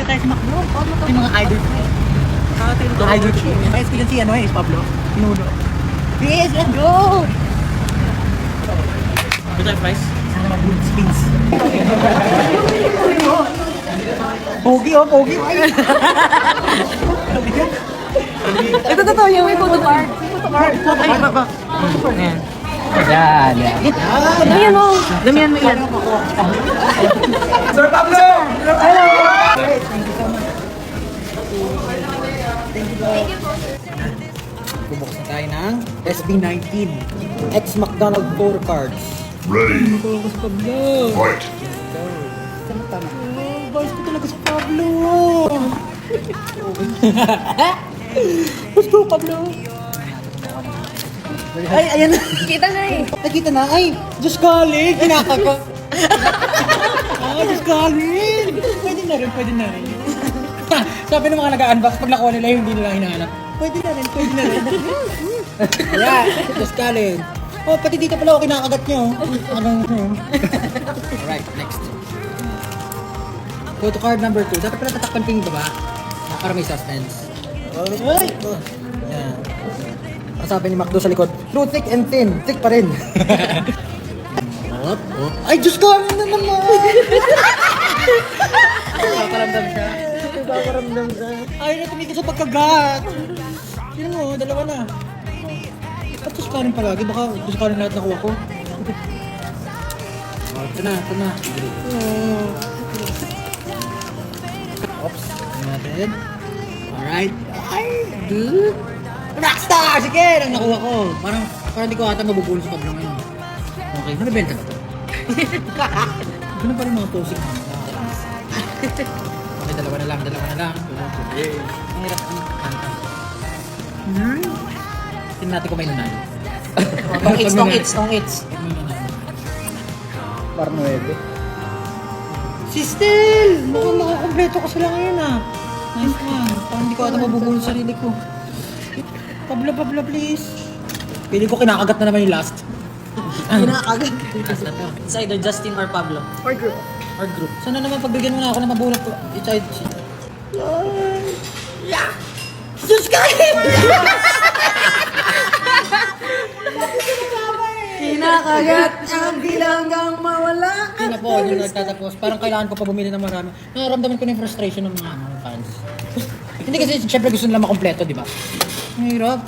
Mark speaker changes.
Speaker 1: Tayo si Macdo. Yung mga idol ko. Idol ko. May experience si Pablo. Pinuno. Yes, let's go!
Speaker 2: Ito tayo price?
Speaker 1: Sana mag-good spins. Pogi oh, pogi.
Speaker 3: Ito totoo yung may photo card. Photo card.
Speaker 2: Ayan.
Speaker 1: Yan.
Speaker 3: Damihan mo. Damihan mo yan.
Speaker 1: Sir Pablo! Hello! Thank you so much. Thank you. Bubuksan tayo ng SB19 X McDonald 4 cards.
Speaker 4: Ready.
Speaker 1: Ako si Pablo.
Speaker 4: Fight.
Speaker 1: Tama. Boys ko talaga si Pablo. Let's go, Pablo. Ay, ayan na.
Speaker 3: Kita na eh.
Speaker 1: Nakita na. Ay, Diyos galing. Kinakaka. Diyos galing. Pwede na rin, pwede na rin. Sabi ng mga nag-unbox, pag nakuha nila yung hindi nila hinahanap. Pwede na rin, pwede na rin. Ayan, Diyos galing. Oh, pati dito pala ako kinakagat niyo. Alright, next. Photo card number 2. Dapat pala tatakpan ko yung baba. Para may suspense. Ay! Yan. Ang sabi ni Macdo sa likod, through thick and thin. Thick pa rin. Ay, Diyos ko! Ano na naman?
Speaker 2: Nakaramdam siya.
Speaker 1: Nakaramdam siya. Ay, natumigil sa pagkagat. Yun mo, dalawa na. Ba't Diyos ka rin palagi? Baka Diyos ka rin lahat nakuha ko. Ito na, ito na. Oops. Ito natin. Alright. Ay, dude. Rockstar! Sige! Ang nakuha ko. Parang hindi ko ata mabubulo sa Pablo ngayon. Okay, nabibenta ba ito? Ganun pa rin mga posing mo. Okay, dalawa na lang. Ang hirap ang kanta. Tingnan natin kung may nanalo.
Speaker 3: Tong hits.
Speaker 1: Par 9. Si Stel! Mukhang makakompleto ko sila ngayon ah. Nice one. Parang hindi ko ata mabubulo sa sarili ko. Pablo, please. Pili ko kinakagat na naman yung last. Kinakagat.
Speaker 2: Last na to.
Speaker 3: It's either Justin or Pablo.
Speaker 1: Or group. Sana naman pagbigyan mo na ako na mabulot ko. It's either... Yeah! Diyos ka!
Speaker 3: Kinakagat ang bilanggang mawala.
Speaker 1: Yun na po, yung nagtatapos. Parang kailangan ko pa bumili ng marami. Nararamdaman ko na yung frustration ng mga fans. Hindi kasi siyempre gusto nila makompleto, di ba? Ang hirap.